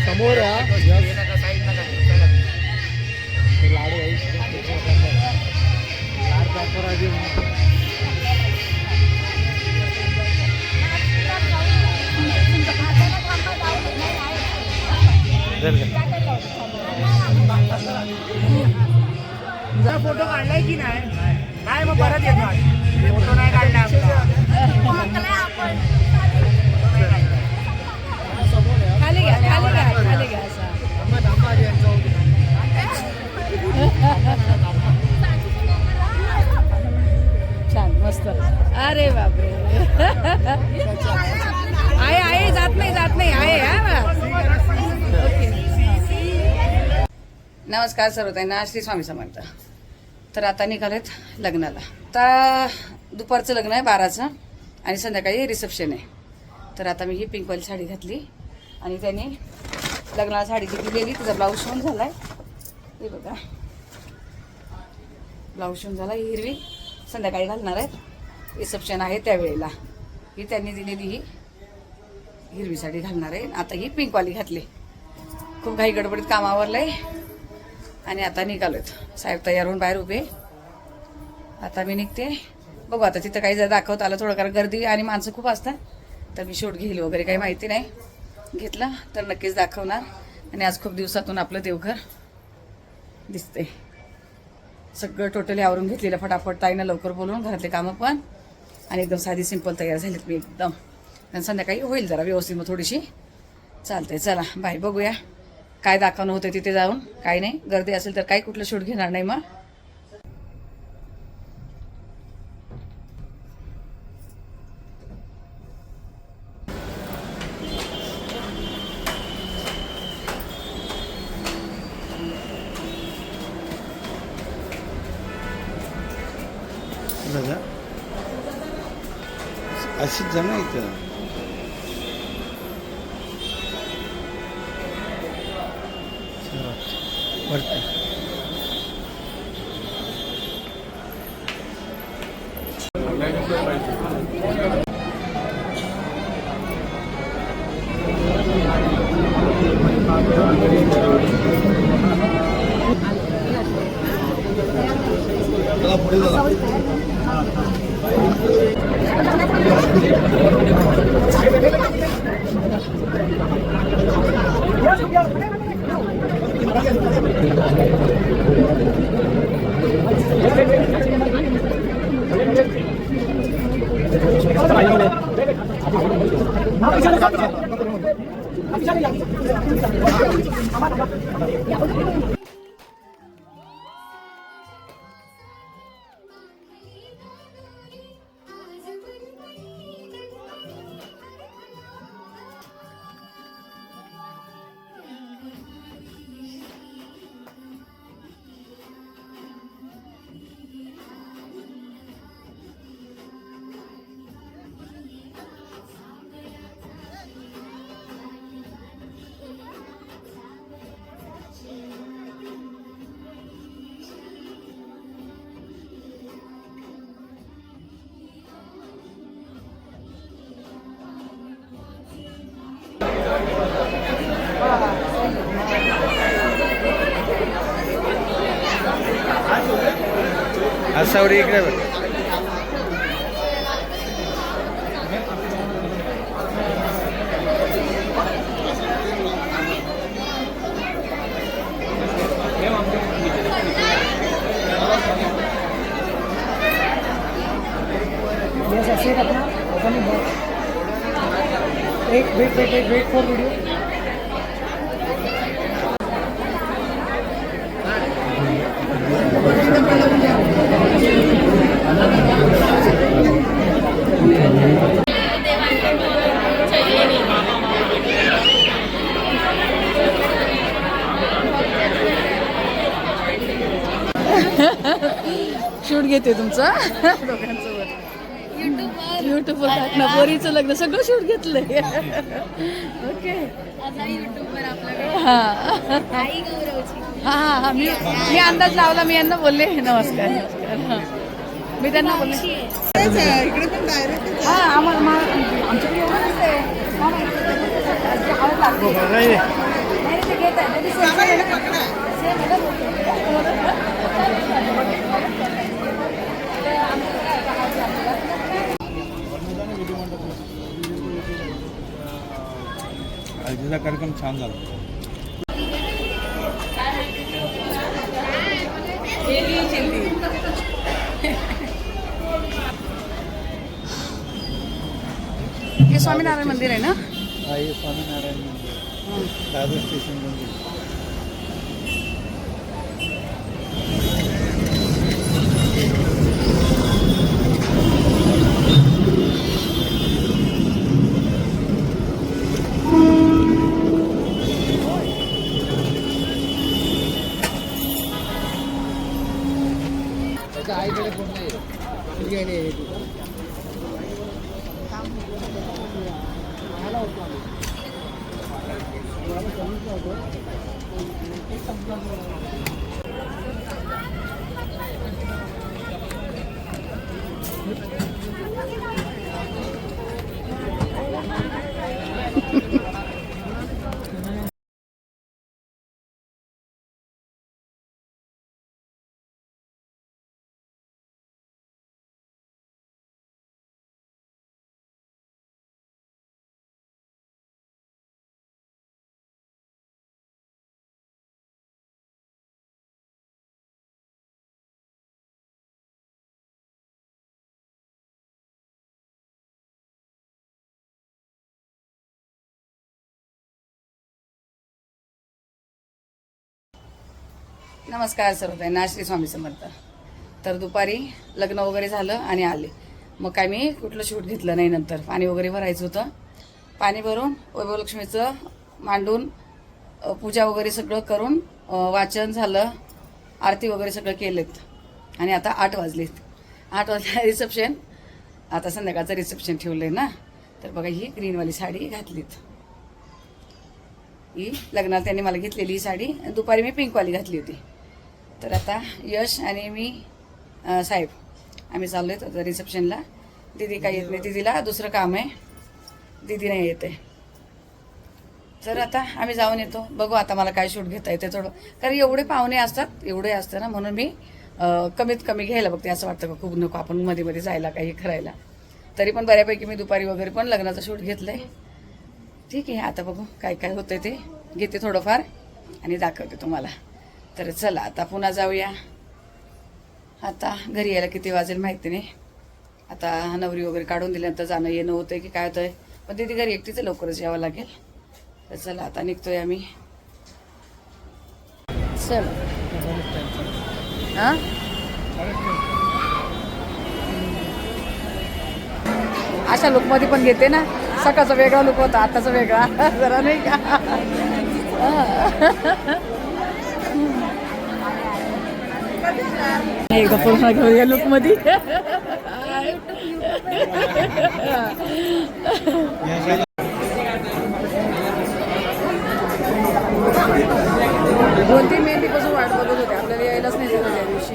समोर फोटो काढलाय की नाही मग परत येतो फोटो नाही काढला खाली घ्या खाली घ्या खाली घ्या छान मस्त अरे बापरे आहे जात नाही आहे ओके नमस्कार सर्वताईंना श्री स्वामी समर्थ. तर आता निघालेत लग्नाला. आता दुपारचं लग्न आहे 12चं आणि संध्याकाळी रिसेप्शन आहे. तर आता मी ही पिंकवाली साडी घातली आणि त्यांनी लग्नाला साडी दिलेली. तिचा ब्लाऊज शिवून झाला आहे. हे बघा ब्लाऊज शिवून झाला. ही हिरवी संध्याकाळी घालणार आहेत. रिसेप्शन आहे त्यावेळेला. ही त्यांनी दिलेली ही हिरवी साडी घालणार आहे. आता ही पिंकवाली घातली. खूप घाई गडबडीत काम आवरलंय आणि आता निघालोत. साहेब तयार होऊन बाहेर उभे. आता मी निघते. बघू आता तिथं काही जर दाखवत आलं थोडं, कारण गर्दी आणि माणसं खूप असतात. तर मी शूट घेईल वगैरे काही माहिती नाही. घेतलं तर नक्कीच दाखवणार. आणि आज खूप दिवसातून आपलं देवघर दिसते. सगळं टोटली आवरून घेतलेलं फटाफट. ताईनं लवकर बोलवून घरातले कामं पण आणि एकदम साधी सिंपल तयार झालीत मी एकदम. आणि संध्याकाळी होईल जरा व्यवस्थित मग थोडीशी. चालते चला बाय. बघूया काय दाखवणं होतं तिथे जाऊन. काय नाही गर्दी असेल तर काही कुठलं शूट घेणार नाही. मग अशीच जण इथं सावरी इकडे बघ. एक वेट फॉर वीडियो. शूट घेते तुमचं दोघांसोबत. युट्यूबवर टाकणं, पोरीचं लग्न सगळं शूट घेतलंय. ओके हां मी अंदाज लावला. मी यांना बोलले नमस्कार नमस्कार. मी त्यांना बोलले हां आम्हाला आमच्याकडे एवढं नसते. घेत आहे म्हणजे सेम आहे ना? सेम आहे ना? तर आमचं काय आहे आपल्याला? हळदीचा कार्यक्रम छान झाला. हे स्वामीनारायण मंदिर आहे ना? हा हे स्वामीनारायण मंदिर दादर स्टेशन मंदिर. त्याच्या आईकडे कोण नाही. नमस्कार सर्वताईंना, श्री स्वामी समर्थ. तर दुपारी लग्न वगैरे झालं आणि आले. मग काय मी कुठलं शूट घेतलं नाही. नंतर पाणी वगैरे भरायचं होतं. पाणी भरून वैभवलक्ष्मीचं मांडून पूजा वगैरे सगळं करून वाचन झालं, आरती वगैरे सगळं केलेत. आणि आता 8 वाजलेत. 8 वाजले रिसेप्शन. आता संध्याकाळचं रिसेप्शन ठेवलं आहे ना. तर बघा ही ग्रीनवाली साडी घातलीत. ही लग्नात त्यांनी मला घेतलेली ही साडी. दुपारी मी पिंकवाली घातली होती. तर आता यश आणि मी साहेब आम्ही चाललो आहेत आता रिसेप्शनला. दीदी काही येत नाही. दीदीला दुसरं काम आहे. दीदी नाही येते. तर आता आम्ही जाऊन येतो. बघू आता मला काय शूट घेता येते थोडं. कारण एवढे पाहुणे असतात, एवढे असतं ना, म्हणून मी कमीत कमी घ्यायला बघते. असं वाटतं का खूप नको आपण मध्ये मध्ये जायला काही करायला. तरी पण बऱ्यापैकी मी दुपारी वगैरे पण लग्नाचं शूट घेतलं आहे. ठीक आहे, आता बघू काय काय होतं ते घेते थोडंफार आणि दाखवते तुम्हाला. तर चला आता पुन्हा जाऊया. आता घरी यायला किती वाजेल माहिती नाही. आता नवरी वगैरे काढून दिल्यानंतर जाणं येणं होतंय की काय होतंय. पण तिथे घरी एकटीच लवकरच यावं लागेल. तर चला आता निघतोय आम्ही. चला हां अशा लुकमध्ये पण घेते ना. सकाळचा वेगळा लुक होता, आताचा वेगळा जरा नाही का. एकदा पूर्ण घेऊया लुकमध्ये. दोन 3 मेहंदीपासून वाट बघत होते. आपल्याला यायलाच नाही झालं त्या दिवशी.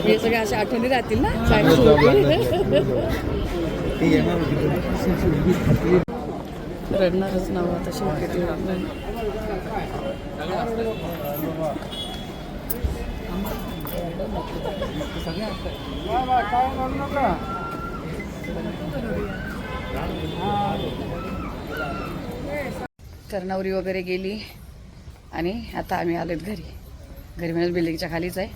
हे सगळ्या अशा आठवणी राहतील ना. रडणारच नाव आता शेवटी. तर नवरी वगैरे गेली आणि आता आम्ही आलोत घरी. घरी म्हणजे बिल्डिंगच्या खालीच आहे.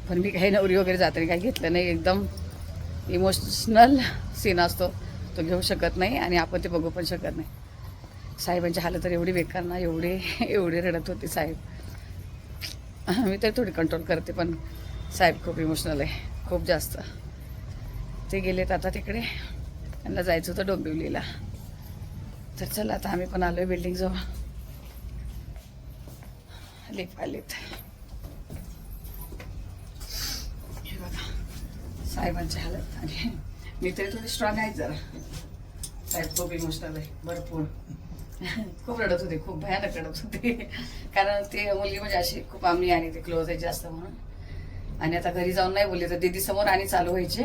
पण मी काही नवरी वगैरे जाताना काही घेतलं नाही. एकदम इमोशनल सीन असतो तो घेऊ शकत नाही आणि आपण ते बघू पण शकत नाही. साहेबांची हालत तर एवढी बेकार ना, एवढे रडत होती साहेब. मी तर थोडी कंट्रोल करते पण साहेब खूप इमोशनल आहे, खूप जास्त. ते गेलेत आता तिकडे. त्यांना जायचं होतं डोंबिवलीला. तर चला आता आम्ही पण आलोय बिल्डिंग जवळ. लिफ्ट आलीत. हे बघा साहेबांची हालत. आणि मी तरी थोडी स्ट्रॉंग आहे जरा. साहेब खूप इमोशनल आहे भरपूर. खूप रडत होते, खूप भयानक रडत होते. कारण ते मुलगी म्हणजे अशी खूप आम्ही आणि ते क्लोज आहे जास्त म्हणून. आणि आता घरी जाऊन नाही बोलले तर दीदी समोर आणि चालू व्हायचे.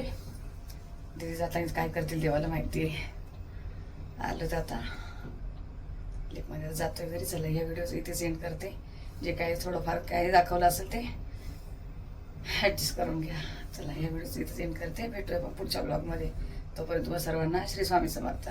दीदी जाता काय करतील देवाला माहिती आहे. आलो तर आता लेकमध्ये जातोय घरी. चला या व्हिडिओ इथेच एंड करते. जे काही थोडंफार काय दाखवलं असेल ते ॲडजस्ट करून घ्या. चला या व्हिडिओ इथेच एंड करते. भेटूया आपण पुढच्या ब्लॉगमध्ये. तोपर्यंत तुम्हाला सर्वांना श्री स्वामी समर्थ.